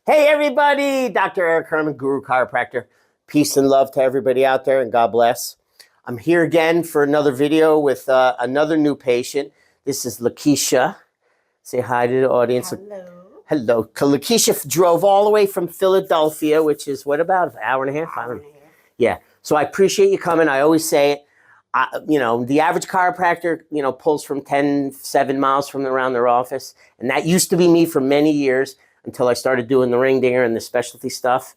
Hey everybody, Dr. Eric Herman, Guru Chiropractor. Peace and love to everybody out there and God bless. I'm here again for another video with another new patient. This is Lakesha. Say hi to the audience. Hello. Hello. Lakesha drove all the way from Philadelphia, which is what, about an hour and a half? I don't know. Yeah. So I appreciate you coming. I always say it. The average chiropractor, pulls from 7 miles from around their office. And that used to be me for many years until I started doing the ring dinger and the specialty stuff.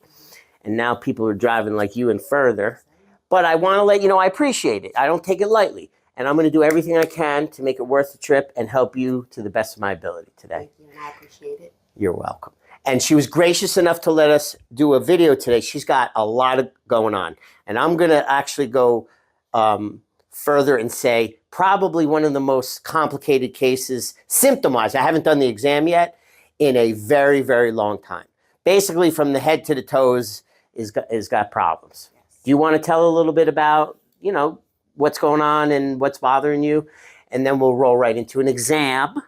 And now people are driving like you and further. But I want to let you know I appreciate it. I don't take it lightly. And I'm going to do everything I can to make it worth the trip and help you to the best of my ability today. Thank you, and I appreciate it. You're welcome. And she was gracious enough to let us do a video today. She's got a lot of going on. And I'm going to actually go further and say probably one of the most complicated cases, symptom-wise. I haven't done the exam yet in a very, very long time. Basically, from the head to the toes is got problems. Yes. Do you want to tell a little bit about, what's going on and what's bothering you? And then we'll roll right into an exam.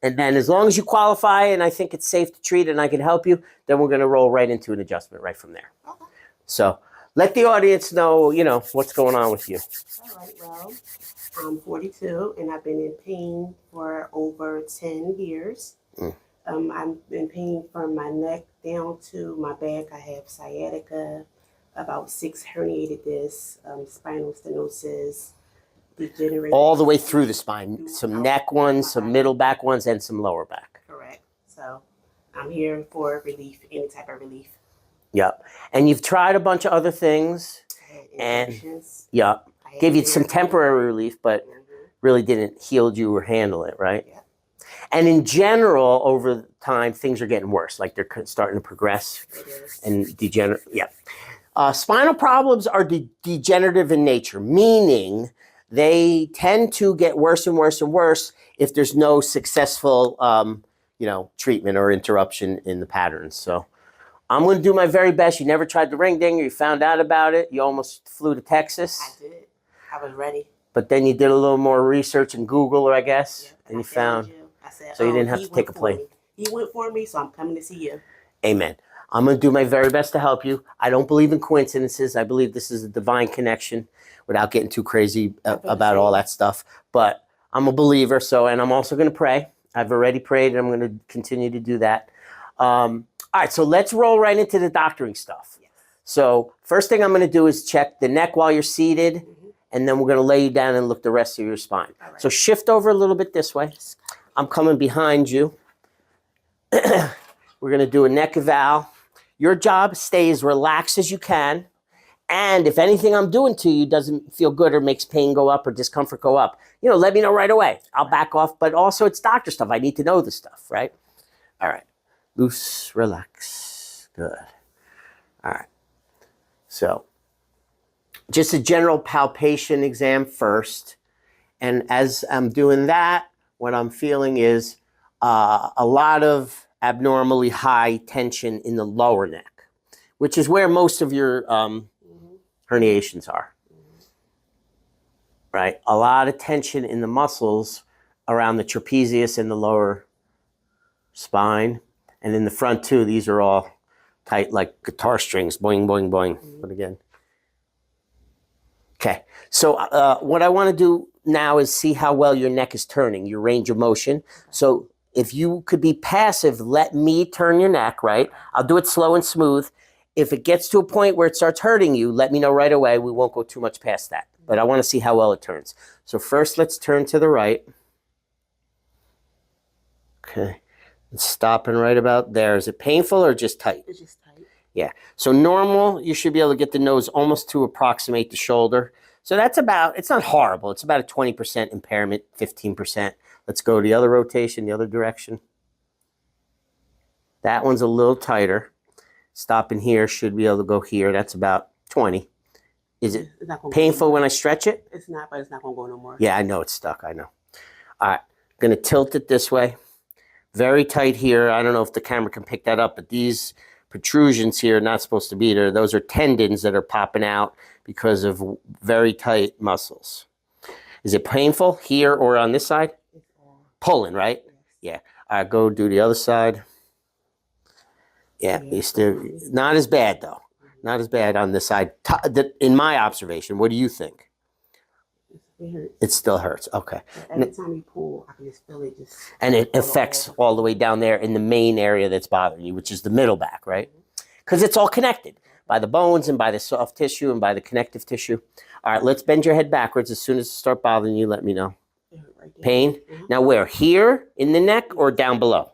And then as long as you qualify and I think it's safe to treat and I can help you, then we're going to roll right into an adjustment right from there. Okay. So let the audience know, what's going on with you. All right, well, I'm 42 and I've been in pain for over 10 years. I've been in pain from my neck down to my back. I have sciatica, about 6 herniated discs, spinal stenosis, degenerative. All the way through the spine. Some neck ones, some middle back ones, and some lower back. Correct. So I'm here for relief, any type of relief. Yep. And you've tried a bunch of other things. And yep. Gave you some temporary relief, but really didn't heal you or handle it, right? Yeah. And in general, over time, things are getting worse. Like they're starting to progress and degenerate. Yeah. Spinal problems are degenerative in nature, meaning they tend to get worse and worse and worse if there's no successful, treatment or interruption in the patterns. So I'm going to do my very best. You never tried the ring dinger. You found out about it. You almost flew to Texas. I did. I was ready. But then you did a little more research in Google, I guess, yeah, and you found you. I said, so you didn't have to take a plane. He went for me, so I'm coming to see you. Amen. I'm going to do my very best to help you. I don't believe in coincidences. I believe this is a divine connection without getting too crazy about all that stuff. But I'm a believer, and I'm also going to pray. I've already prayed, and I'm going to continue to do that. All right, so let's roll right into the doctoring stuff. Yes. So first thing I'm going to do is check the neck while you're seated, and then we're going to lay you down and look the rest of your spine. Right. So shift over a little bit this way. I'm coming behind you. We're going to do a neck eval. Your job, stay as relaxed as you can. And if anything I'm doing to you doesn't feel good or makes pain go up or discomfort go up, let me know right away. I'll back off. But also it's doctor stuff. I need to know the stuff, right? All right. Loose, relax. Good. All right. So just a general palpation exam first. And as I'm doing that, what I'm feeling is a lot of abnormally high tension in the lower neck, which is where most of your herniations are, right? A lot of tension in the muscles around the trapezius and the lower spine. And in the front too, these are all tight like guitar strings, boing, boing, boing. But again. Okay, so what I want to do now is see how well your neck is turning, your range of motion. So if you could be passive, let me turn your neck, right? I'll do it slow and smooth. If it gets to a point where it starts hurting you, let me know right away. We won't go too much past that. But I want to see how well it turns. So first, let's turn to the right. Okay. It's stopping right about there. Is it painful or just tight? It's just tight. Yeah. So normal, you should be able to get the nose almost to approximate the shoulder. So that's about, it's not horrible. It's about a 20% impairment, 15%. Let's go to the other rotation, the other direction. That one's a little tighter. Stopping here, should be able to go here. That's about 20. Is it painful when I stretch it? It's not, but it's not going to go no more. Yeah, I know it's stuck. I know. All right. I'm going to tilt it this way. Very tight here. I don't know if the camera can pick that up, but these protrusions here are not supposed to be there. Those are tendons that are popping out because of very tight muscles. Is it painful here or on this side? Pulling, right? Yes. Yeah. All right, go do the other side. Yeah, you still not as bad though. Not as bad on this side. In my observation, what do you think? It hurts. It still hurts. Okay. Every time you pull, I can just feel it just. And it affects all the way down there in the main area that's bothering you, which is the middle back, right? Because it's all connected by the bones and by the soft tissue and by the connective tissue. All right, let's bend your head backwards. As soon as it starts bothering you, let me know. Right there. Pain? Now where? Here in the neck or down below?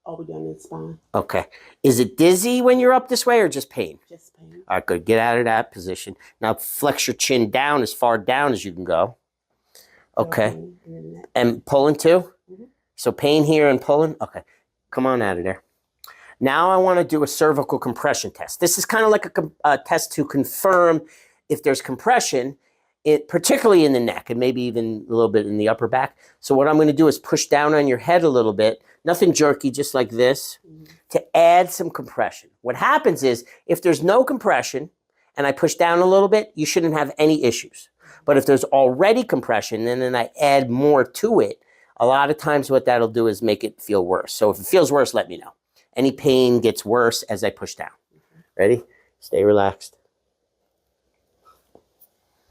All the way down the spine. Okay. Is it dizzy when you're up this way or just pain? Just pain. All right, good. Get out of that position. Now flex your chin down as far down as you can go. Okay. And pulling too? Mm-hmm. So pain here and pulling? Okay. Come on out of there. Now I want to do a cervical compression test. This is kind of like a test to confirm if there's compression, particularly in the neck and maybe even a little bit in the upper back. So what I'm going to do is push down on your head a little bit, nothing jerky, just like this, to add some compression. What happens is if there's no compression and I push down a little bit, you shouldn't have any issues. But if there's already compression and then I add more to it, a lot of times what that'll do is make it feel worse. So if it feels worse, let me know. Any pain gets worse as I push down. Ready? Stay relaxed.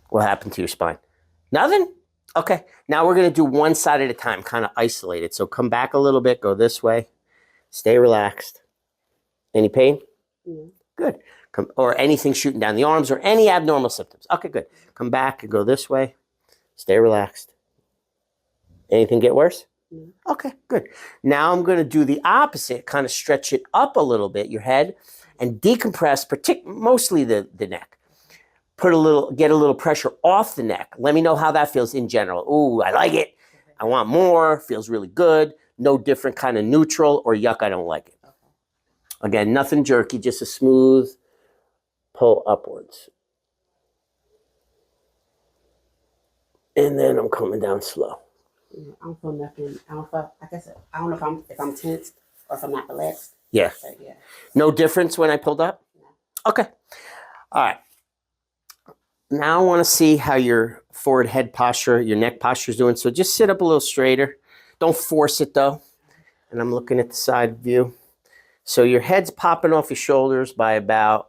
What happened to your spine? Nothing? Okay. Now we're going to do one side at a time, kind of isolated. So come back a little bit, go this way. Stay relaxed. Any pain? Yeah. Good. Or anything shooting down the arms or any abnormal symptoms. Okay, good. Come back and go this way. Stay relaxed. Anything get worse? Yeah. Okay, good. Now I'm going to do the opposite, kind of stretch it up a little bit, your head, and decompress, mostly the neck. Get a little pressure off the neck. Let me know how that feels in general. Ooh, I like it. I want more. Feels really good. No different kind of neutral or yuck, I don't like it. Again, nothing jerky, just a smooth pull upwards. And then I'm coming down slow. I don't feel nothing. I don't know if I'm tensed or if I'm not relaxed. Yeah. Yeah. No difference when I pulled up? No. Okay. All right. Now I want to see how your forward head posture, your neck posture is doing. So just sit up a little straighter. Don't force it though. And I'm looking at the side view. So your head's popping off your shoulders by about,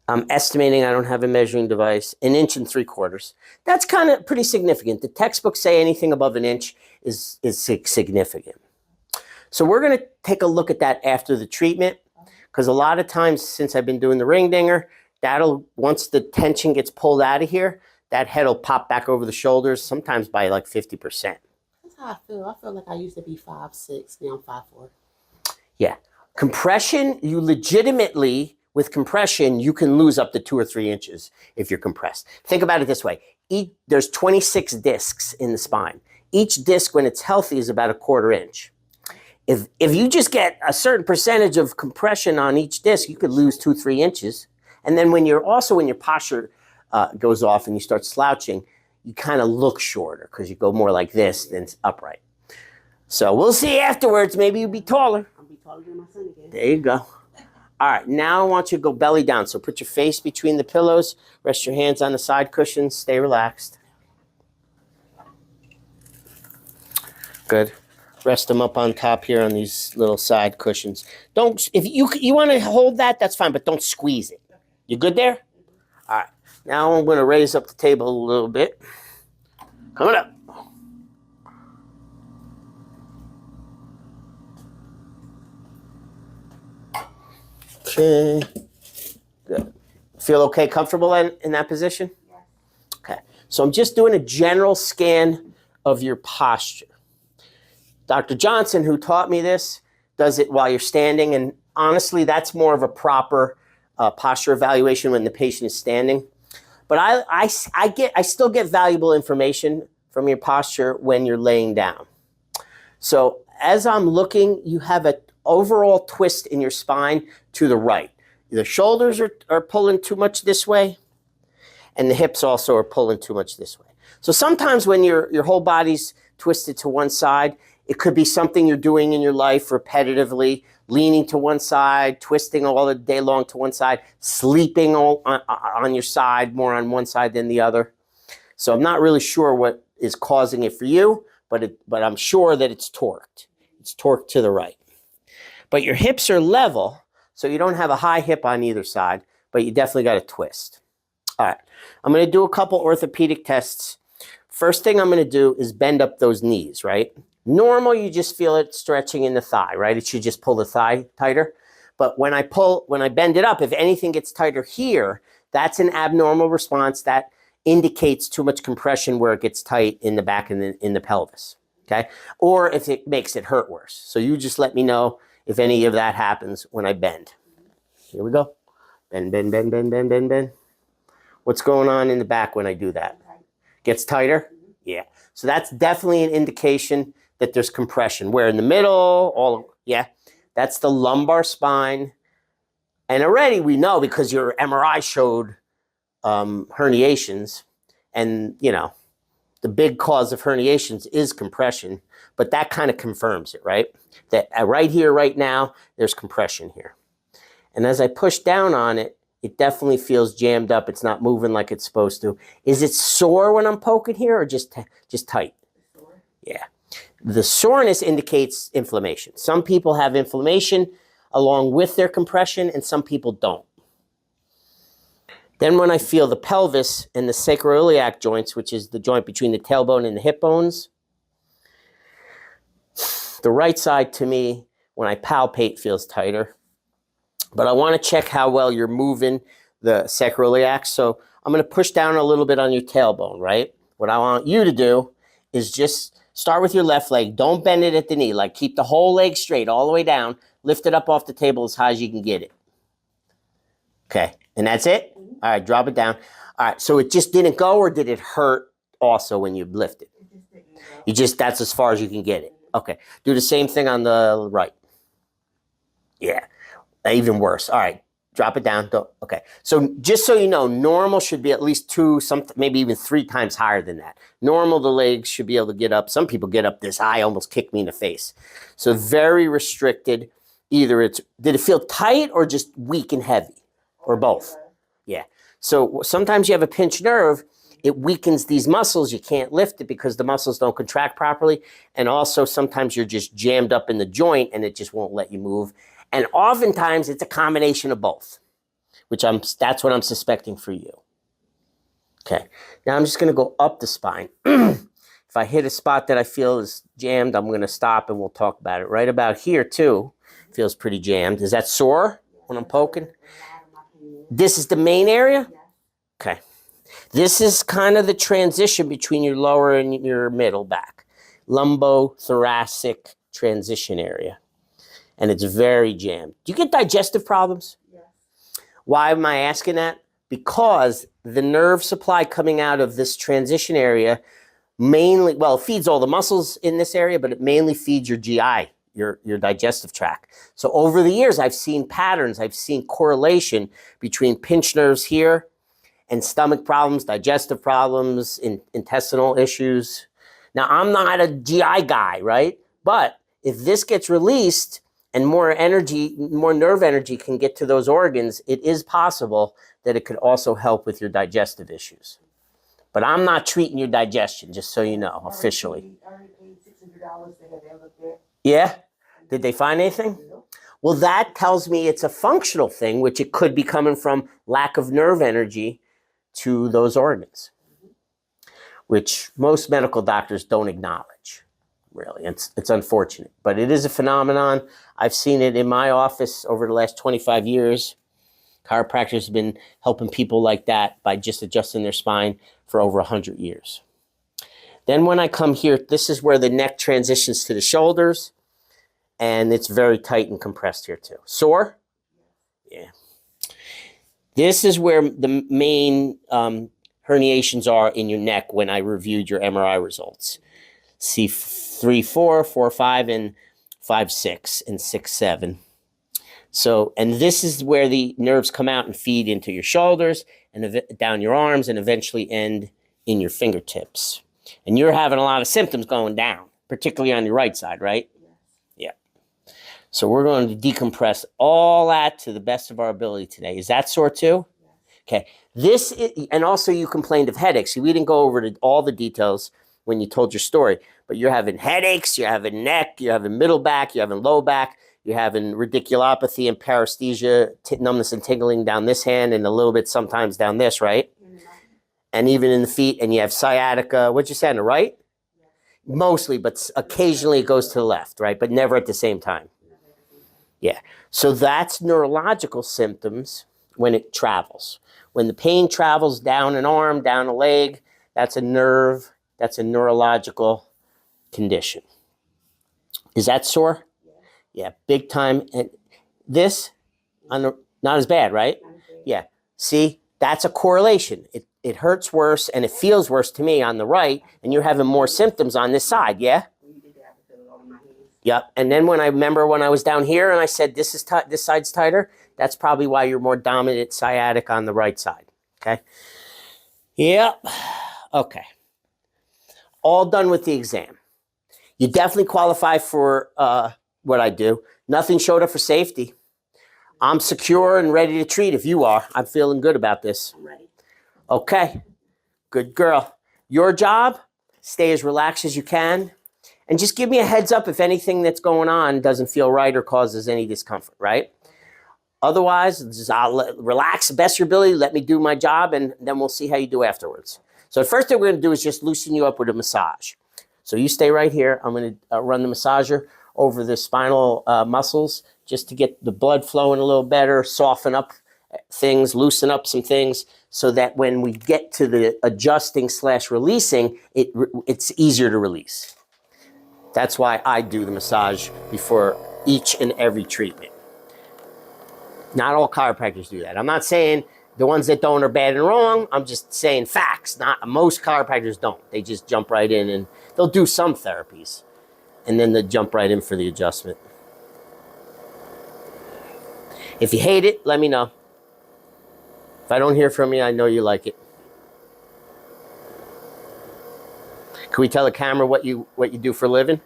I'm estimating, I don't have a measuring device, 1 3/4 inches. That's kind of pretty significant. The textbooks say anything above 1 inch is significant. So we're going to take a look at that after the treatment, because a lot of times since I've been doing the ring dinger, once the tension gets pulled out of here, that head will pop back over the shoulders, sometimes by like 50%. That's how I feel. I feel like I used to be 5'6", now I'm 5'4". Yeah. Compression, with compression, you can lose up to 2 or 3 inches if you're compressed. Think about it this way. There's 26 discs in the spine. Each disc, when it's healthy, is about 1/4 inch. If you just get a certain percentage of compression on each disc, you could lose 2 or 3 inches. And then when your posture goes off and you start slouching, you kind of look shorter because you go more like this than upright. So we'll see afterwards. Maybe you'll be taller. I'll be taller than my son again. There you go. All right, now I want you to go belly down. So put your face between the pillows. Rest your hands on the side cushions. Stay relaxed. Good. Rest them up on top here on these little side cushions. If you want to hold that, that's fine, but don't squeeze it. You good there? All right. Now I'm going to raise up the table a little bit. Coming up. Okay. Good. Feel okay, comfortable in that position? Yes. Okay. So I'm just doing a general scan of your posture. Dr. Johnson, who taught me this, does it while you're standing, and honestly, that's more of a proper posture evaluation when the patient is standing. But I still get valuable information from your posture when you're laying down. So as I'm looking, you have an overall twist in your spine to the right. The shoulders are pulling too much this way, and the hips also are pulling too much this way. So sometimes when your whole body's twisted to one side, it could be something you're doing in your life repetitively, leaning to one side, twisting all the day long to one side, sleeping on your side, more on one side than the other. So I'm not really sure what is causing it for you, but I'm sure that it's torqued. It's torqued to the right. But your hips are level, so you don't have a high hip on either side, but you definitely got a twist. All right, I'm going to do a couple orthopedic tests. First thing I'm going to do is bend up those knees, right? Normal, you just feel it stretching in the thigh, right? It should just pull the thigh tighter. But when I bend it up, if anything gets tighter here, that's an abnormal response. That indicates too much compression where it gets tight in the back and in the pelvis, okay? Or if it makes it hurt worse. So you just let me know if any of that happens when I bend. Here we go. Bend, bend, bend, bend, bend, bend, bend. What's going on in the back when I do that? Gets tighter? Yeah. So that's definitely an indication that there's compression. Where in the middle, that's the lumbar spine. And already we know because your MRI showed herniations, and the big cause of herniations is compression, but that kind of confirms it, right? That right here, right now, there's compression here. And as I push down on it, it definitely feels jammed up. It's not moving like it's supposed to. Is it sore when I'm poking here or just tight? Yeah. The soreness indicates inflammation. Some people have inflammation along with their compression, and some people don't. Then when I feel the pelvis and the sacroiliac joints, which is the joint between the tailbone and the hip bones, the right side to me, when I palpate, feels tighter. But I want to check how well you're moving the sacroiliac. So I'm going to push down a little bit on your tailbone, right? What I want you to do is just start with your left leg. Don't bend it at the knee. Like keep the whole leg straight all the way down. Lift it up off the table as high as you can get it. Okay. And that's it? All right. Drop it down. All right. So it just didn't go, or did it hurt also when you lifted? That's as far as you can get it. Okay. Do the same thing on the right. Yeah. Even worse. All right. Drop it down. Okay. So just so you know, normal should be at least 2, maybe even 3 times higher than that. Normal, the legs should be able to get up. Some people get up this high, almost kick me in the face. So very restricted. Either did it feel tight or just weak and heavy, or both? Yeah. So sometimes you have a pinched nerve. It weakens these muscles. You can't lift it because the muscles don't contract properly. And also sometimes you're just jammed up in the joint and it just won't let you move. And oftentimes it's a combination of both, that's what I'm suspecting for you. Okay, now I'm just gonna go up the spine. If I hit a spot that I feel is jammed, I'm gonna stop and we'll talk about it. Right about here too, feels pretty jammed. Is that sore when I'm poking? This is the main area? Okay. This is kind of the transition between your lower and your middle back. Lumbothoracic transition area. And it's very jammed. Do you get digestive problems? Yes. Why am I asking that? Because the nerve supply coming out of this transition area mainly, feeds all the muscles in this area, but it mainly feeds your GI, your digestive tract. So over the years, I've seen patterns, I've seen correlation between pinched nerves here and stomach problems, digestive problems, intestinal issues. Now, I'm not a GI guy, right? But if this gets released, and more nerve energy can get to those organs, it is possible that it could also help with your digestive issues. But I'm not treating your digestion, just so you know, officially. I already paid $600 to have that looked at. Yeah? Did they find anything? No. Well, that tells me it's a functional thing, which it could be coming from lack of nerve energy to those organs, which most medical doctors don't acknowledge. Really, it's unfortunate, but it is a phenomenon. I've seen it in my office over the last 25 years. Chiropractors have been helping people like that by just adjusting their spine for over 100 years. Then when I come here, this is where the neck transitions to the shoulders, and it's very tight and compressed here too. Sore? Yeah. This is where the main herniations are in your neck when I reviewed your MRI results. See 3-4, 4-5, and 5-6, and 6-7. So, and this is where the nerves come out and feed into your shoulders and down your arms and eventually end in your fingertips. And you're having a lot of symptoms going down, particularly on your right side, right? Yes. Yeah. So we're going to decompress all that to the best of our ability today. Is that sore too? Yes. Okay. And also you complained of headaches. We didn't go over all the details when you told your story, but you're having headaches, you're having neck, you're having middle back, you're having low back, You're having radiculopathy and paresthesia, numbness and tingling down this hand and a little bit sometimes down this, right? And even in the feet, and you have sciatica. What'd you say, on the right? Mostly, but occasionally it goes to the left, right? But never at the same time. Yeah. So that's neurological symptoms when it travels. When the pain travels down an arm, down a leg, that's a nerve, that's a neurological condition. Is that sore? Yeah, big time. And this, not as bad, right? Yeah. See, that's a correlation. It hurts worse and it feels worse to me on the right, and you're having more symptoms on this side, yeah? Yep. And then when I was down here and I said this side's tighter, that's probably why you're more dominant sciatic on the right side. Okay. Yep. Okay. All done with the exam. You definitely qualify for what I do. Nothing showed up for safety. I'm secure and ready to treat if you are. I'm feeling good about this. I'm ready. Okay. Good girl. Your job, stay as relaxed as you can. And just give me a heads up if anything that's going on doesn't feel right or causes any discomfort, right? Otherwise, just relax the best of your ability, let me do my job, and then we'll see how you do afterwards. So the first thing we're going to do is just loosen you up with a massage. So you stay right here. I'm going to run the massager over the spinal muscles just to get the blood flowing a little better, soften up things, loosen up some things, so that when we get to the adjusting/releasing, it's easier to release. That's why I do the massage before each and every treatment. Not all chiropractors do that. I'm not saying the ones that don't are bad and wrong. I'm just saying facts. Most chiropractors don't. They just jump right in, and they'll do some therapies, and then they jump right in for the adjustment. If you hate it, let me know. If I don't hear from you, I know you like it. Can we tell the camera what you do for a living?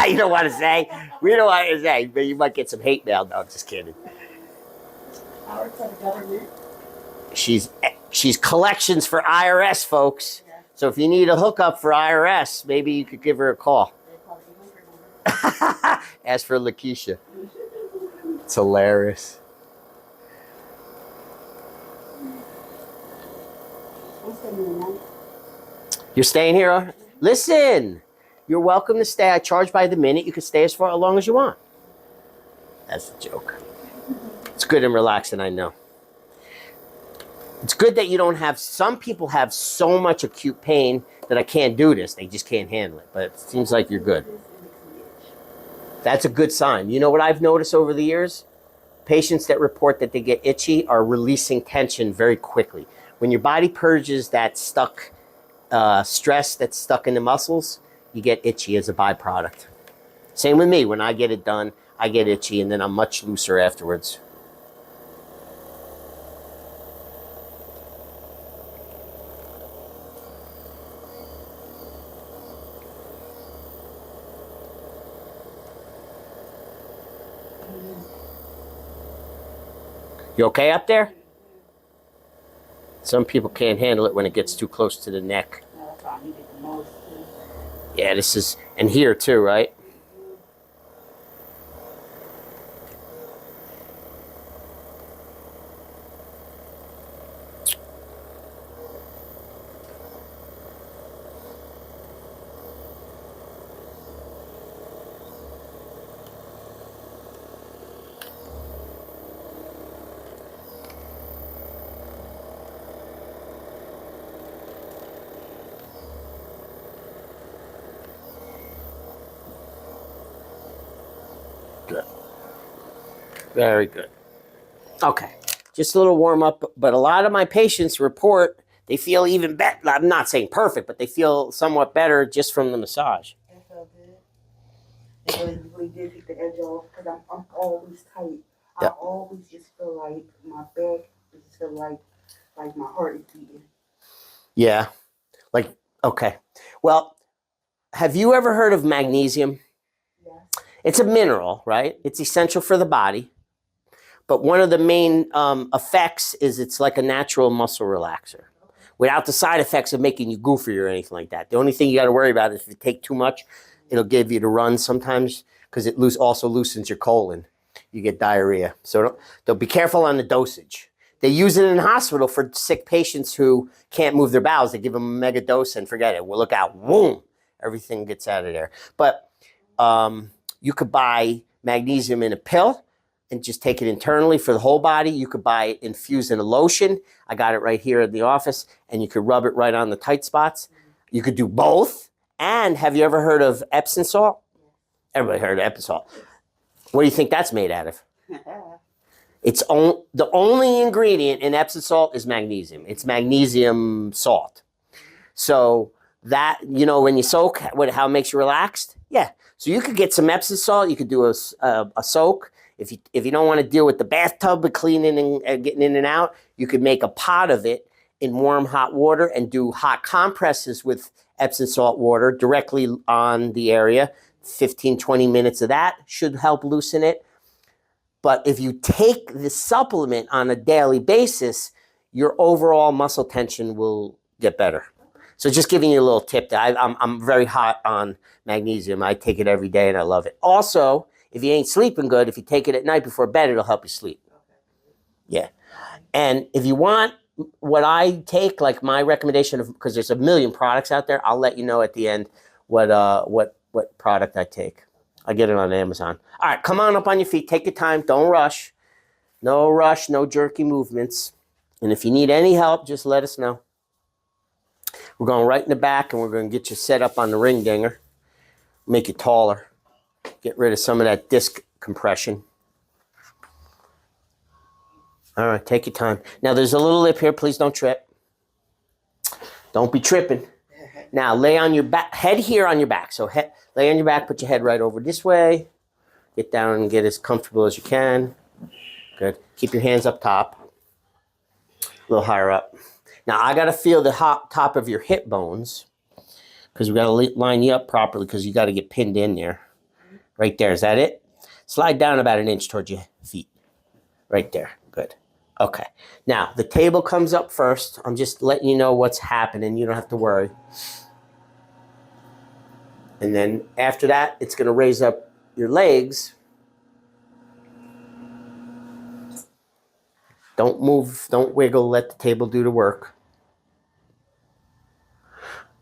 You don't want to say? We don't want to say, but you might get some hate mail. No, I'm just kidding. I work for the government. She's collections for IRS, folks. Yeah. So if you need a hookup for IRS, maybe you could give her a call. Ask for Lakesha. It's hilarious. You're staying here? Listen, you're welcome to stay. I charge by the minute. You can stay as long as you want. That's a joke. It's good and relaxing, I know. It's good that you don't have, some people have so much acute pain that I can't do this. They just can't handle it. But it seems like you're good. That's a good sign. You know what I've noticed over the years? Patients that report that they get itchy are releasing tension very quickly. When your body purges that stuck stress that's stuck in the muscles, you get itchy as a byproduct. Same with me. When I get it done, I get itchy, and then I'm much looser afterwards. You okay up there? Some people can't handle it when it gets too close to the neck. Yeah, this is, and here too, right? Good. Very good. Okay. Just a little warm up, but a lot of my patients report they feel even better. I'm not saying perfect, but they feel somewhat better just from the massage. I felt good. It really did take the edge off because I'm always tight. Yep. I always just feel like my back just feel like my heart is beating. Yeah. Like, okay. Well, have you ever heard of magnesium? It's a mineral, right? It's essential for the body. But one of the main effects is it's like a natural muscle relaxer without the side effects of making you goofy or anything like that. The only thing you got to worry about is if you take too much, it'll give you the runs sometimes. because it also loosens your colon. You get diarrhea. So don't be careful on the dosage. They use it in the hospital for sick patients who can't move their bowels. They give them a mega dose and forget it. Well, look out, boom, everything gets out of there. But you could buy magnesium in a pill and just take it internally for the whole body. You could buy it infused in a lotion. I got it right here in the office, and you could rub it right on the tight spots. You could do both. And have you ever heard of Epsom salt? Everybody heard of Epsom salt. What do you think that's made out of? The only ingredient in Epsom salt is magnesium. It's magnesium salt. So that, you know, when you soak, how it makes you relaxed? Yeah. So you could get some Epsom salt. You could do a soak. If you don't want to deal with the bathtub with cleaning and getting in and out, you could make a pot of it in warm, hot water and do hot compresses with Epsom salt water directly on the area. 15, 20 minutes of that should help loosen it. But if you take the supplement on a daily basis, your overall muscle tension will get better. So just giving you a little tip. I'm very hot on magnesium. I take it every day and I love it. Also, if you ain't sleeping good, if you take it at night before bed, it'll help you sleep. Yeah. And if you want what I take, like my recommendation, because there's a million products out there, I'll let you know at the end what product I take. I get it on Amazon. All right, come on up on your feet. Take your time. Don't rush. No rush, no jerky movements. And if you need any help, just let us know. We're going right in the back, and we're going to get you set up on the ring dinger. Make you taller. Get rid of some of that disc compression. All right, take your time. Now, there's a little lip here. Please don't trip. Don't be tripping. Now, lay on your back, head here on your back. So lay on your back, put your head right over this way. Get down and get as comfortable as you can. Good. Keep your hands up top. A little higher up. Now, I got to feel the top of your hip bones because we got to line you up properly because you got to get pinned in there. Right there. Is that it? Slide down about 1 inch towards your feet. Right there. Good. Okay. Now, the table comes up first. I'm just letting you know what's happening. You don't have to worry. And then after that, it's going to raise up your legs. Don't move. Don't wiggle. Let the table do the work.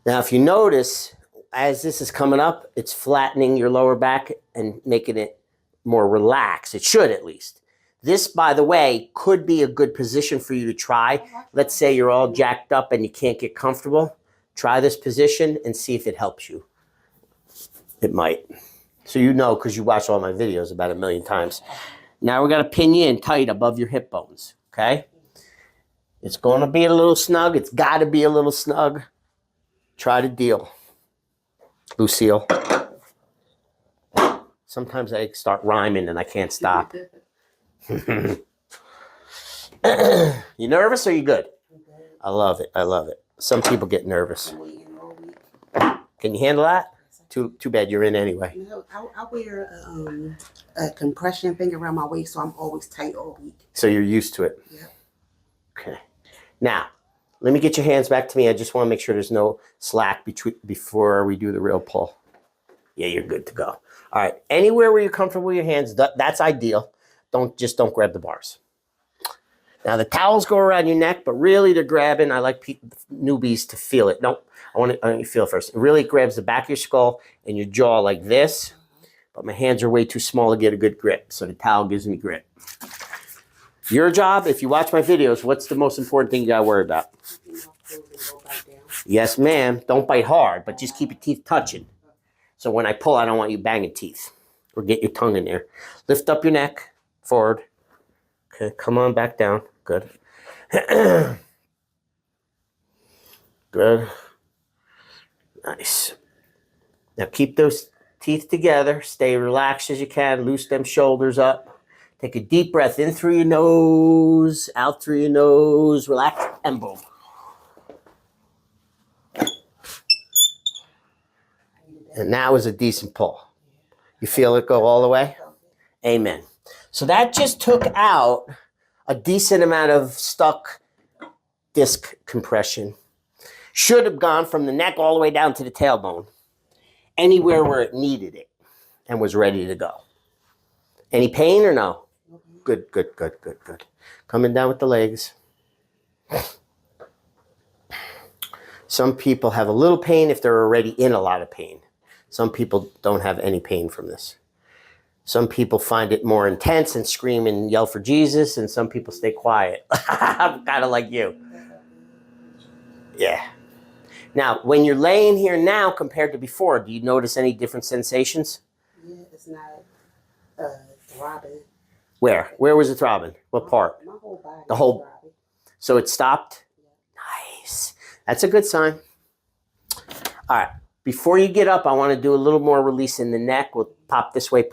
Now, if you notice, as this is coming up, it's flattening your lower back and making it more relaxed. It should, at least. This, by the way, could be a good position for you to try. Let's say you're all jacked up and you can't get comfortable. Try this position and see if it helps you. It might. So you know, because you watch all my videos about 1 million times. Now we're going to pin you in tight above your hip bones, okay? It's going to be a little snug. It's got to be a little snug. Try to deal. Lucille. Sometimes I start rhyming and I can't stop. You nervous or you good? I love it. I love it. Some people get nervous. Can you handle that? Too bad you're in anyway. No, I wear a compression thing around my waist, so I'm always tight all week. So you're used to it? Yeah. Okay. Now, let me get your hands back to me. I just want to make sure there's no slack before we do the real pull. Yeah, you're good to go. All right. Anywhere where you're comfortable with your hands, that's ideal. Don't grab the bars. Now, the towels go around your neck, but really they're grabbing. I like newbies to feel it. No, I want you to feel it first. It really grabs the back of your skull and your jaw like this, but my hands are way too small to get a good grip, so the towel gives me grip. Your job, if you watch my videos, what's the most important thing you got to worry about? Yes, ma'am. Don't bite hard, but just keep your teeth touching. So when I pull, I don't want you banging teeth or get your tongue in there. Lift up your neck. Forward. Okay, come on back down. Good. Good. Nice. Now keep those teeth together. Stay relaxed as you can. Loose them shoulders up. Take a deep breath in through your nose, out through your nose. Relax and boom. And that was a decent pull. You feel it go all the way? Amen. So that just took out a decent amount of stuck disc compression. Should have gone from the neck all the way down to the tailbone. Anywhere where it needed it. and was ready to go. Any pain or no? Good, good, good, good, good. Coming down with the legs. Some people have a little pain if they're already in a lot of pain. Some people don't have any pain from this. Some people find it more intense and scream and yell for Jesus, and some people stay quiet. I'm kind of like you. Yeah. Now, when you're laying here now compared to before, do you notice any different sensations? Yeah, it's not throbbing. Where? Where was it throbbing? What part? My whole body. The whole. Throbbing. So it stopped? Yeah. Nice. That's a good sign. All right. Before you get up, I want to do a little more release in the neck. We'll pop this way,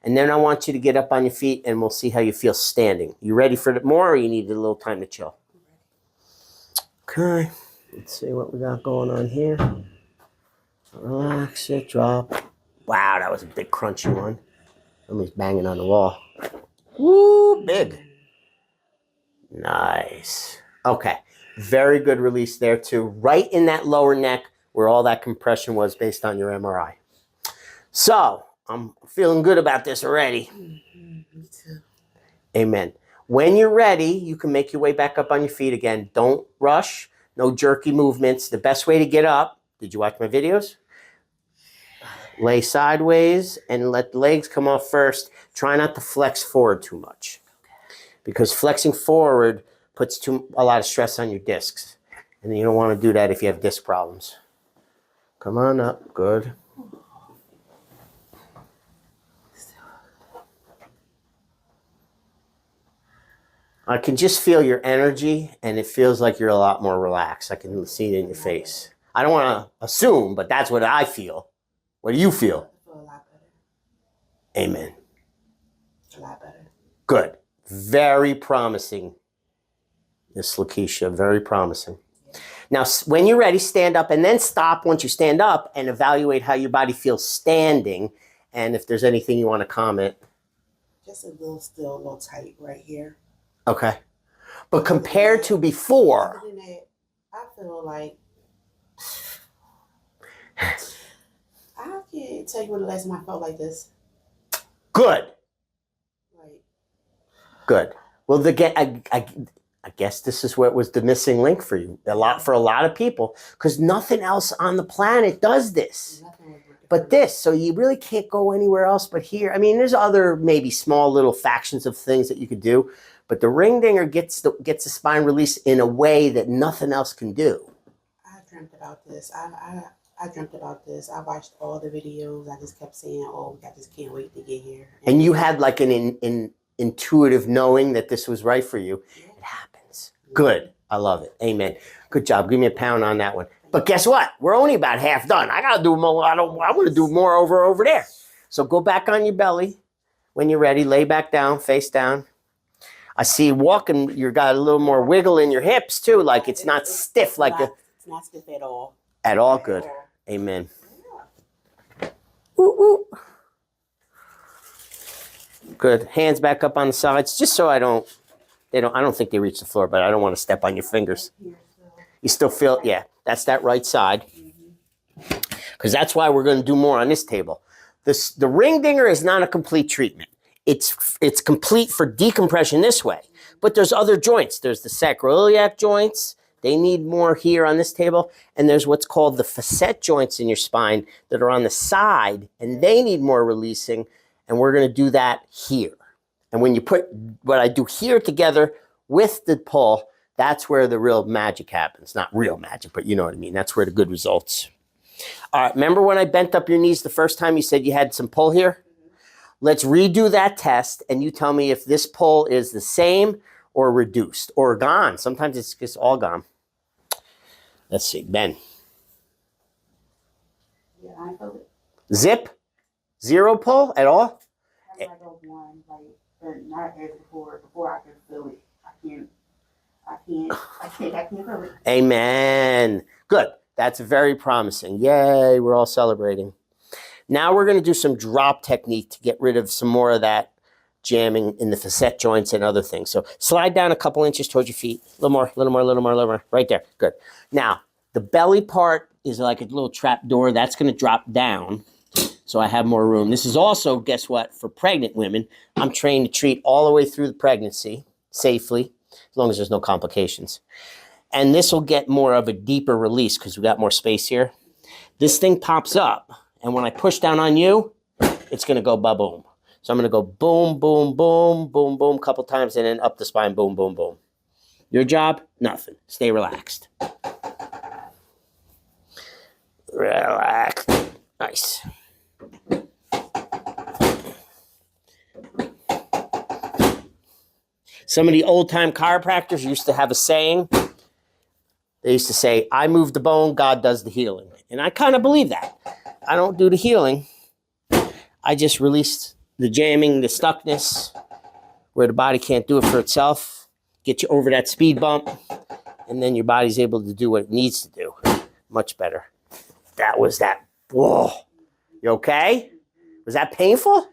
and then I want you to get up on your feet, and we'll see how you feel standing. You ready for it more, or you need a little time to chill? Okay. Let's see what we got going on here. Relax it, drop. Wow, that was a big crunchy one. Somebody's banging on the wall. Woo, big. Nice. Okay. Very good release there, too. Right in that lower neck where all that compression was based on your MRI. So, I'm feeling good about this already. Me too. Amen. When you're ready, you can make your way back up on your feet again. Don't rush. No jerky movements. The best way to get up, did you watch my videos? Lay sideways and let the legs come off first. Try not to flex forward too much, because flexing forward puts a lot of stress on your discs. And you don't want to do that if you have disc problems. Come on up. Good. I can just feel your energy, and it feels like you're a lot more relaxed. I can see it in your face. I don't want to assume, but that's what I feel. What do you feel? I feel a lot better. Amen. A lot better. Good. Very promising, Miss Lakesha. Very promising. Now, when you're ready, stand up and then stop once you stand up and evaluate how your body feels standing, and if there's anything you want to comment. Just still a little tight right here. Okay. But compared to before. Other than that, I feel like I can't tell you when the last time I felt like this. Good. Like, good. Well, I guess this is what was the missing link for you. For a lot of people, because nothing else on the planet does this. But this, so you really can't go anywhere else but here. I mean, there's other maybe small little factions of things that you could do, but the ring dinger gets the spine release in a way that nothing else can do. I dreamt about this. I dreamt about this. I watched all the videos. I just kept saying, "Oh, I just can't wait to get here." And you had like an intuitive knowing that this was right for you. Yeah. It happens. Yeah. Good. I love it. Amen. Good job. Give me a pound on that one. But guess what? We're only about half done. I got to do more. I want to do more over there. So go back on your belly when you're ready. Lay back down, face down. I see you walking. You got a little more wiggle in your hips too. Like it's not stiff. It's not stiff at all. At all. Good. Amen. Woo, woo. Good. Hands back up on the sides, just so I don't think they reach the floor, but I don't want to step on your fingers. You still feel, yeah, that's that right side. Because that's why we're going to do more on this table. The ring dinger is not a complete treatment. It's complete for decompression this way. But there's other joints. There's the sacroiliac joints. They need more here on this table. And there's what's called the facet joints in your spine that are on the side, and they need more releasing. And we're going to do that here. And when you put what I do here together with the pull, that's where the real magic happens. Not real magic, but you know what I mean. That's where the good results. All right, remember when I bent up your knees the first time, you said you had some pull here? Let's redo that test, and you tell me if this pull is the same or reduced or gone. Sometimes it's just all gone. Let's see, bend. Yeah, I felt it. Zip? Pull at all? I like a one, but not as before. Before I could feel it. I can't feel it. Amen. Good. That's very promising. Yay, we're all celebrating. Now we're going to do some drop technique to get rid of some more of that jamming in the facet joints and other things. So slide down a couple inches towards your feet. A little more. Right there. Good. Now, the belly part is like a little trap door. That's going to drop down. so I have more room. This is also, guess what, for pregnant women. I'm trained to treat all the way through the pregnancy safely, as long as there's no complications. And this will get more of a deeper release because we got more space here. This thing pops up, and when I push down on you, it's going to go ba-boom. So I'm going to go boom, boom, boom, boom, boom, a couple times, and then up the spine, boom, boom, boom. Your job? Nothing. Stay relaxed. Relax. Nice. Some of the old-time chiropractors used to have a saying. They used to say, I move the bone, God does the healing. And I kind of believe that. I don't do the healing. I just release the jamming, the stuckness, where the body can't do it for itself, get you over that speed bump, and then your body's able to do what it needs to do. Much better. That was that. Whoa. You okay? Was that painful?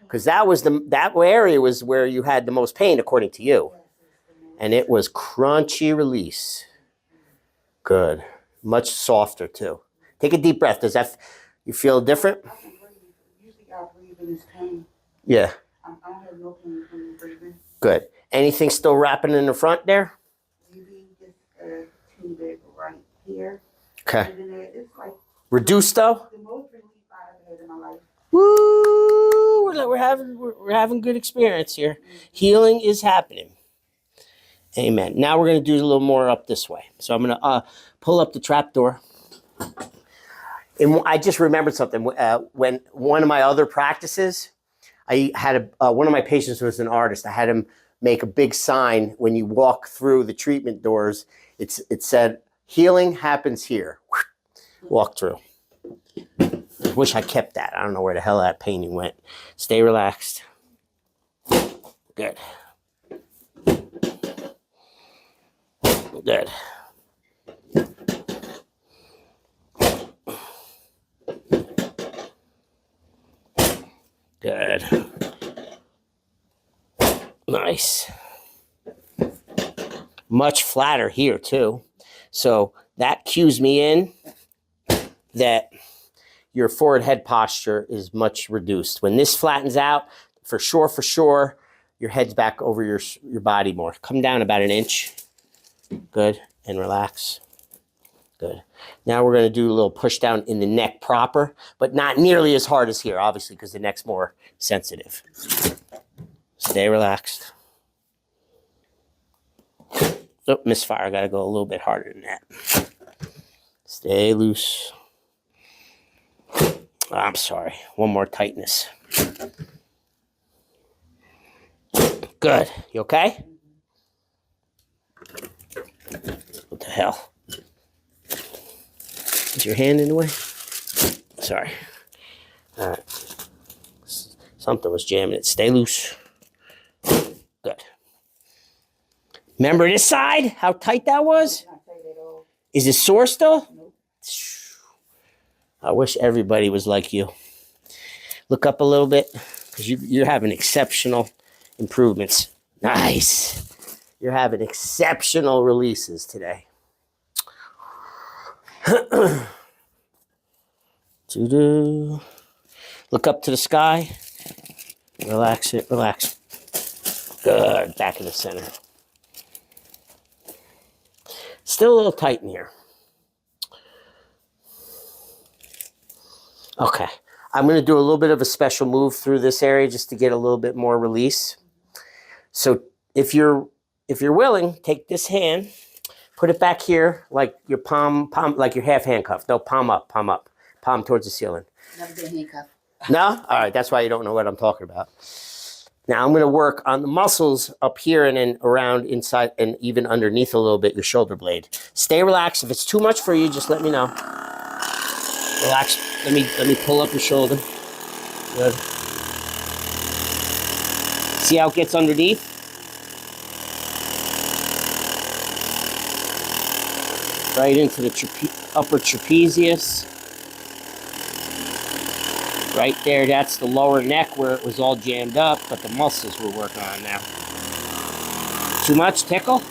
Because that area was where you had the most pain, according to you. And it was crunchy release. Good. Much softer, too. Take a deep breath. Does that, you feel different? I can breathe. Usually I breathe in this pain. Yeah. I don't have no pain from breathing. Good. Anything still wrapping in the front there? Maybe just a teeny bit right here. Okay. And then it's like Reduced, though? the most relief I've had in my life. Woo! We're having good experience here. Healing is happening. Amen. Now we're going to do a little more up this way. So I'm going to pull up the trap door. And I just remembered something. When one of my other practices, I had one of my patients was an artist. I had him make a big sign when you walk through the treatment doors. It said, healing happens here. Walk through. I wish I kept that. I don't know where the hell that painting went. Stay relaxed. Good. Good. Good. Nice. Much flatter here, too. So that cues me in that your forward head posture is much reduced. When this flattens out, for sure, your head's back over your body more. Come down about an inch. Good. And relax. Good. Now we're going to do a little push down in the neck proper, but not nearly as hard as here, obviously, because the neck's more sensitive. Stay relaxed. Oh, misfire. I got to go a little bit harder than that. Stay loose. I'm sorry. One more tightness. Good. You okay? What the hell? Is your hand in the way? Sorry. All right. Something was jamming it. Stay loose. Good. Remember this side? How tight that was? Is it sore still? Nope. I wish everybody was like you. Look up a little bit, because you're having exceptional improvements. Nice. You're having exceptional releases today. Look up to the sky. Relax it, relax. Good. Back in the center. Still a little tight in here. Okay. I'm going to do a little bit of a special move through this area just to get a little bit more release. So if you're willing, take this hand, put it back here like your palm, like your half handcuff. No, palm up, palm towards the ceiling. Never been handcuffed. No? All right, that's why you don't know what I'm talking about. Now I'm going to work on the muscles up here and then around inside and even underneath a little bit your shoulder blade. Stay relaxed. If it's too much for you, just let me know. Relax. Let me pull up your shoulder. Good. See how it gets underneath? Right into the upper trapezius. Right there, that's the lower neck where it was all jammed up, but the muscles we're working on now. Too much? Tickle?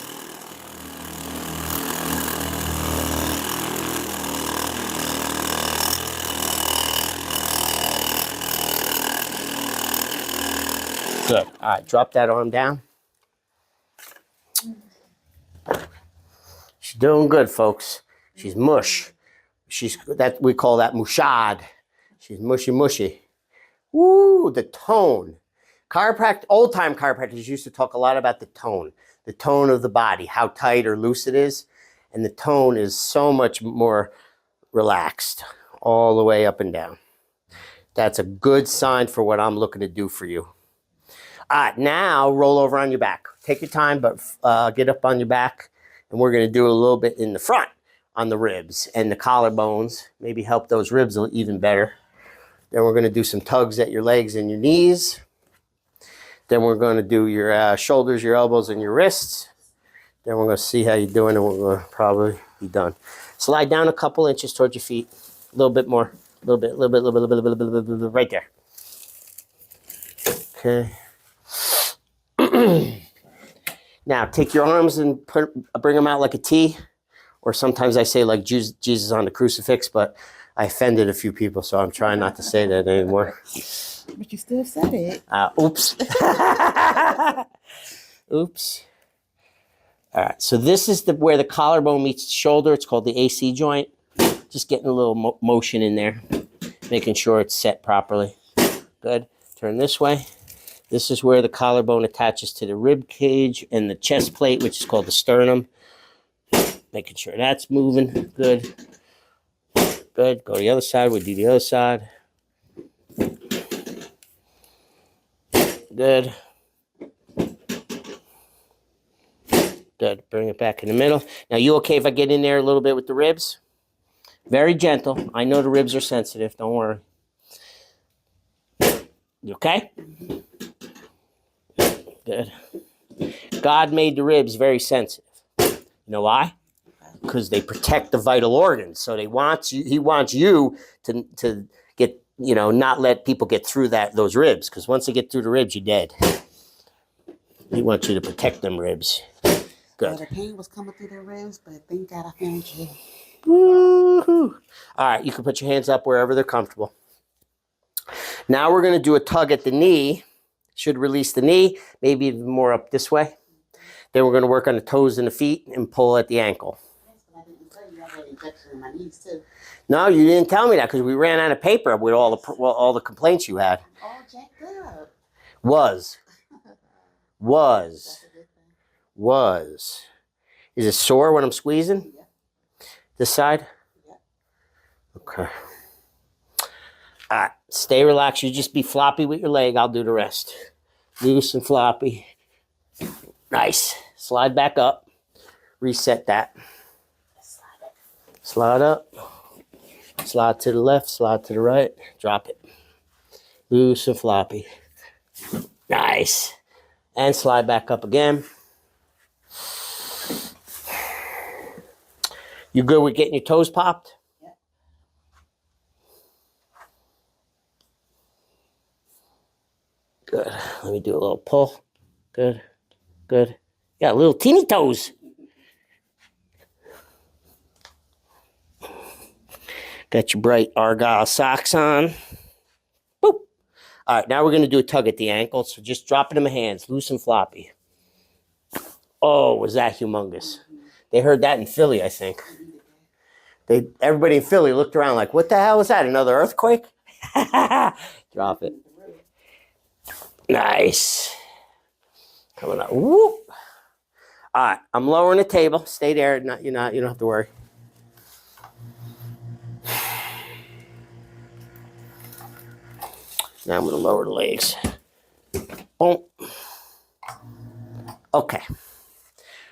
Good. All right, drop that arm down. She's doing good, folks. She's mush. We call that mushad. She's mushy. Woo, the tone. Old-time chiropractors used to talk a lot about the tone of the body, how tight or loose it is, and the tone is so much more relaxed all the way up and down. That's a good sign for what I'm looking to do for you. All right, now roll over on your back. Take your time, but get up on your back, and we're going to do a little bit in the front on the ribs and the collarbones, maybe help those ribs even better. Then we're going to do some tugs at your legs and your knees. Then we're going to do your shoulders, your elbows, and your wrists. Then we're going to see how you're doing, and we're going to probably be done. Slide down a couple inches towards your feet. A little bit more. A little bit. Right there. Okay. Now, take your arms and bring them out like a T. Or sometimes I say like Jesus on the crucifix, but I offended a few people, so I'm trying not to say that anymore. But you still said it. Oops. Oops. All right, so this is where the collarbone meets the shoulder. It's called the AC joint. Just getting a little motion in there, making sure it's set properly. Good. Turn this way. This is where the collarbone attaches to the rib cage and the chest plate, which is called the sternum. Making sure that's moving. Good. Good. Go to the other side. We'll do the other side. Good. Good. Bring it back in the middle. Now, you okay if I get in there a little bit with the ribs? Very gentle. I know the ribs are sensitive. Don't worry. You okay? Good. God made the ribs very sensitive. You know why? Because they protect the vital organs. So he wants you to get, not let people get through those ribs. Because once they get through the ribs, you're dead. He wants you to protect them ribs. Good. The pain was coming through the ribs, but thank God I found you. Woo-hoo. All right, you can put your hands up wherever they're comfortable. Now we're going to do a tug at the knee. Should release the knee, maybe even more up this way. Then we're going to work on the toes and the feet and pull at the ankle. I didn't tell you I had an injection in my knees too. No, you didn't tell me that because we ran out of paper with all the complaints you had. All jacked up. Was. Is it sore when I'm squeezing? Yeah. This side? Yeah. Okay. All right. Stay relaxed. You just be floppy with your leg. I'll do the rest. Loose and floppy. Nice. Slide back up. Reset that. Slide up. Slide to the left. Slide to the right. Drop it. Loose and floppy. Nice. And slide back up again. You good with getting your toes popped? Yeah. Good. Let me do a little pull. Good. Good. Got little teeny toes. Got your bright Argyle socks on. Boop. All right, now we're going to do a tug at the ankle. So just drop it in my hands, loose and floppy. Oh, was that humongous? They heard that in Philly, I think. Everybody in Philly looked around like, what the hell was that? Another earthquake? Drop it. Nice. Coming up. Whoop. All right, I'm lowering the table. Stay there. You don't have to worry. Now I'm going to lower the legs. Boom. Okay.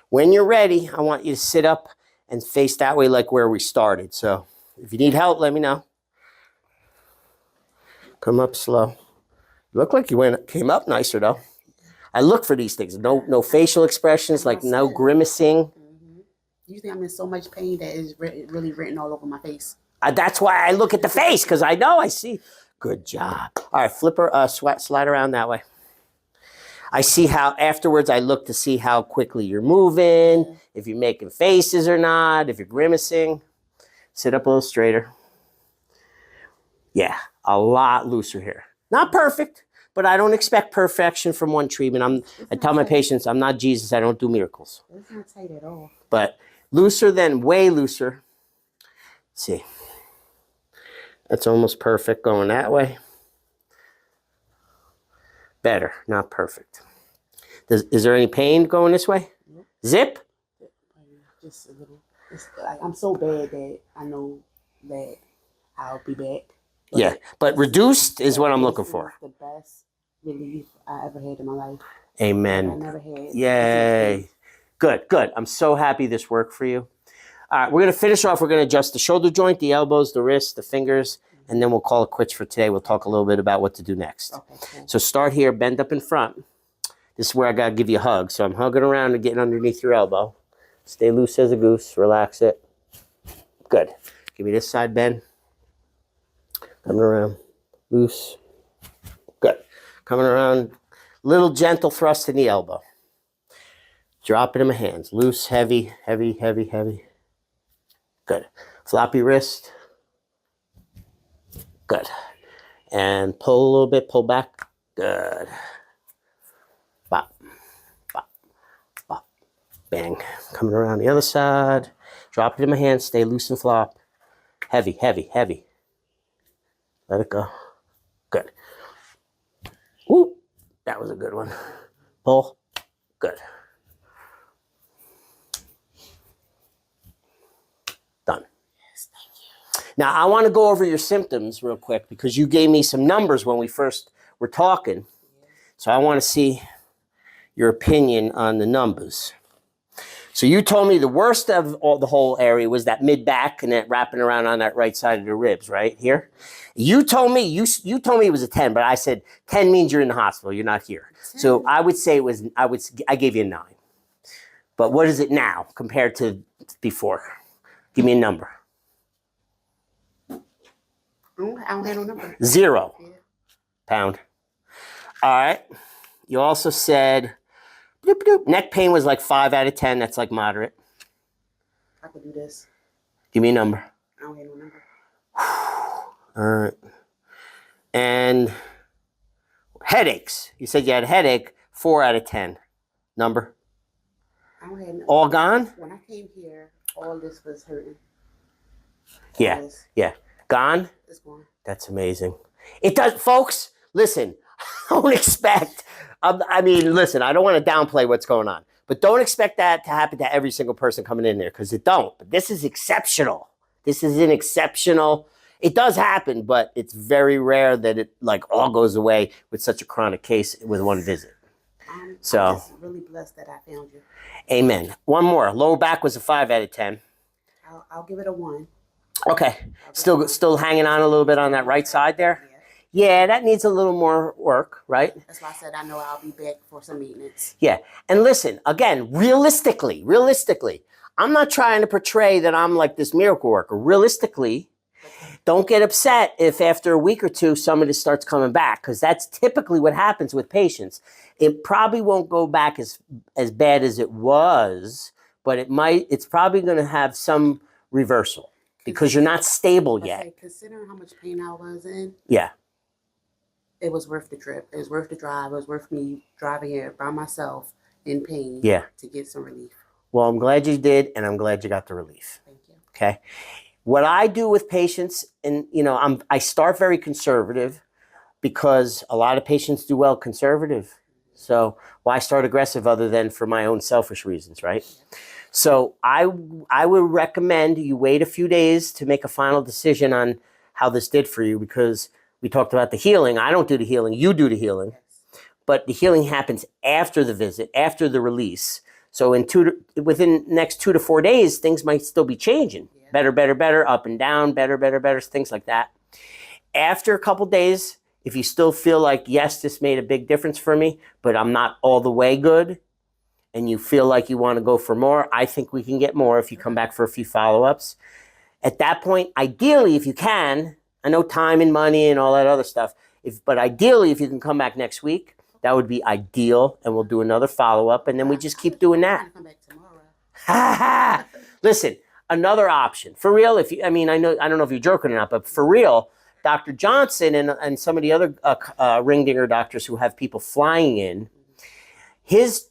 When you're ready, I want you to sit up and face that way like where we started. So if you need help, let me know. Come up slow. Look like you came up nicer though. I look for these things. No facial expressions, like no grimacing. Mm-hmm. Usually I'm in so much pain that it's really written all over my face. That's why I look at the face, because I see. Good job. All right, slide around that way. I see how afterwards I look to see how quickly you're moving, if you're making faces or not, if you're grimacing. Sit up a little straighter. Yeah, a lot looser here. Not perfect. But I don't expect perfection from one treatment. I tell my patients, I'm not Jesus. I don't do miracles. It's not tight at all. But looser than, way looser. Let's see. That's almost perfect going that way. Better, not perfect. Is there any pain going this way? Nope. Zip? Just a little. It's like, I'm so bad that I know that I'll be back. Yeah, but reduced is what I'm looking for. The best relief I ever had in my life. Amen. I never had. Yay. Good. I'm so happy this worked for you. All right, we're going to finish off. We're going to adjust the shoulder joint, the elbows, the wrists, the fingers, and then we'll call it quits for today. We'll talk a little bit about what to do next. Okay, cool. So start here, bend up in front. This is where I got to give you a hug. So I'm hugging around and getting underneath your elbow. Stay loose as a goose. Relax it. Good. Give me this side bend. Coming around. Loose. Good. Coming around. Little gentle thrust in the elbow. Drop it in my hands. Loose, heavy, heavy, heavy, heavy. Good. Floppy wrist. Good. And pull a little bit. Pull back. Good. Bop. Bop. Bop. Bang. Coming around the other side. Drop it in my hands. Stay loose and flop. Heavy, heavy, heavy. Let it go. Good. Woo. That was a good one. Pull. Good. Done. Yes, thank you. Now, I want to go over your symptoms real quick because you gave me some numbers when we first were talking. So I want to see your opinion on the numbers. So you told me the worst of all the whole area was that mid back and that wrapping around on that right side of the ribs, right here. You told me you told me it was a 10, but I said 10 means you're in the hospital. You're not here. 10. So I would say I gave you a 9. But what is it now compared to before? Give me a number. I don't have no number. 0 Yeah. pound. All right. You also said bloop, bloop. Neck pain was like 5 out of 10. That's like moderate. I could do this. Give me a number. I don't have no number. All right. And headaches. You said you had a headache. 4 out of 10. Number. I don't have no. All gone? When I came here, all this was hurting. Yeah. Yeah. Gone? It's gone. That's amazing. It does, folks. Listen, don't expect. I mean, listen, I don't want to downplay what's going on, but don't expect that to happen to every single person coming in there because it don't. But this is exceptional. This is an exceptional. It does happen, but it's very rare that it like all goes away with such a chronic case with one visit. So I'm just really blessed that I found you. Amen. One more. Lower back was a 5 out of 10. I'll give it a 1. Okay. Still hanging on a little bit on that right side there. Yeah, that needs a little more work, right? That's why I said I know I'll be back for some maintenance. Yeah. And listen, again, realistically, I'm not trying to portray that I'm like this miracle worker. Realistically, don't get upset if after a week or two some of this starts coming back because that's typically what happens with patients. It probably won't go back as bad as it was, but it's probably going to have some reversal because you're not stable yet. Considering how much pain I was in, yeah, it was worth the trip. It was worth the drive. It was worth me driving here by myself in pain to get some relief. Well, I'm glad you did, and I'm glad you got the relief. Thank you. Okay. What I do with patients, and I start very conservative because a lot of patients do well conservative. So why start aggressive other than for my own selfish reasons, right? So I would recommend you wait a few days to make a final decision on how this did for you because we talked about the healing. I don't do the healing. You do the healing. But the healing happens after the visit, after the release. So within the next 2 to 4 days, things might still be changing. Better, better, better, up and down, better, better, better, things like that. After a couple days, if you still feel like, yes, this made a big difference for me, but I'm not all the way good, and you feel like you want to go for more, I think we can get more if you come back for a few follow-ups. At that point, ideally, if you can, I know time and money and all that other stuff, but ideally, if you can come back next week, that would be ideal, and we'll do another follow-up, and then we just keep doing that. Come back tomorrow. Listen, another option. For real, I don't know if you're joking or not, but for real, Dr. Johnson and some of the other ring dinger doctors who have people flying in, his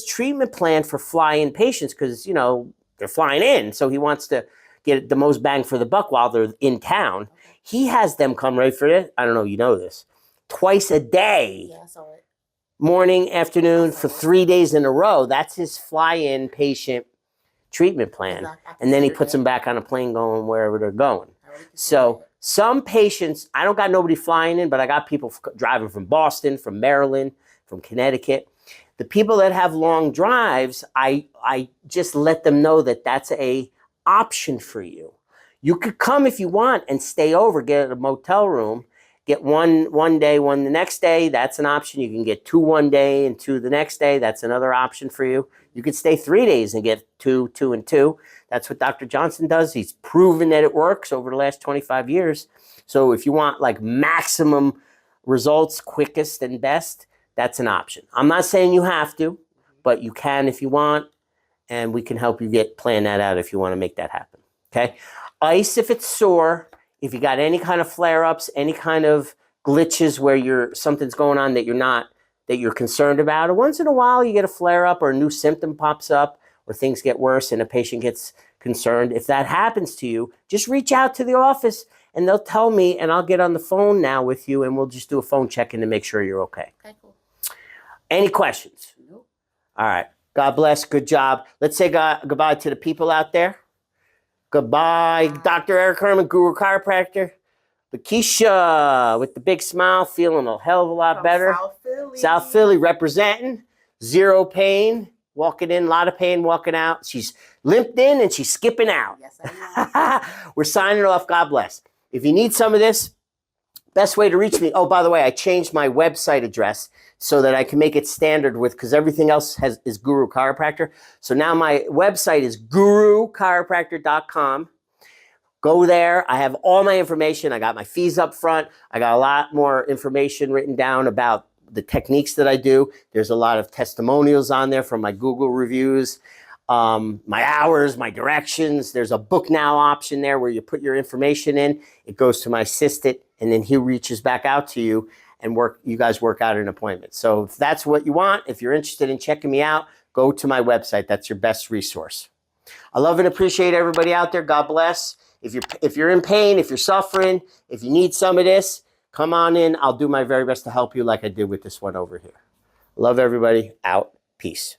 treatment plan for fly-in patients, because, you know, they're flying in, so he wants to get the most bang for the buck while they're in town. He has them come right for it. I don't know, you know this. Twice a day. Yeah, I saw it. Morning, afternoon, for 3 days in a row. That's his fly-in patient treatment plan. And then he puts them back on a plane going wherever they're going. So some patients, I don't got nobody flying in, but I got people driving from Boston, from Maryland, from Connecticut. The people that have long drives, I just let them know that that's a option for you. You could come if you want and stay over, get a motel room, get one day, one the next day. That's an option. You can get 2 one day and 2 the next day. That's another option for you. You could stay 3 days and get 2, 2, and 2. That's what Dr. Johnson does. He's proven that it works over the last 25 years. So if you want like maximum results, quickest and best, that's an option. I'm not saying you have to, but you can if you want, and we can help you plan that out if you want to make that happen. Okay? Ice if it's sore. If you got any kind of flare-ups, any kind of glitches where something's going on that you're concerned about, or once in a while you get a flare-up or a new symptom pops up or things get worse and a patient gets concerned. If that happens to you, just reach out to the office and they'll tell me, and I'll get on the phone now with you and we'll just do a phone check-in to make sure you're okay. Okay, cool. Any questions? Nope. All right. God bless. Good job. Let's say goodbye to the people out there. Goodbye, Dr. Eric Herman, Guru Chiropractor. Lakesha with the big smile, feeling a hell of a lot better. South Philly. South Philly representing. 0 pain. Walking in, a lot of pain walking out. She's limped in and she's skipping out. Yes, I am. We're signing off. God bless. If you need some of this, best way to reach me. Oh, by the way, I changed my website address so that I can make it standard because everything else is Guru Chiropractor. So now my website is guruchiropractor.com. Go there. I have all my information. I got my fees up front. I got a lot more information written down about the techniques that I do. There's a lot of testimonials on there from my Google reviews, my hours, my directions. There's a book now option there where you put your information in. It goes to my assistant, and then he reaches back out to you and you guys work out an appointment. So if that's what you want, if you're interested in checking me out, go to my website. That's your best resource. I love and appreciate everybody out there. God bless. If you're in pain, if you're suffering, if you need some of this, come on in. I'll do my very best to help you like I did with this one over here. Love everybody. Out. Peace.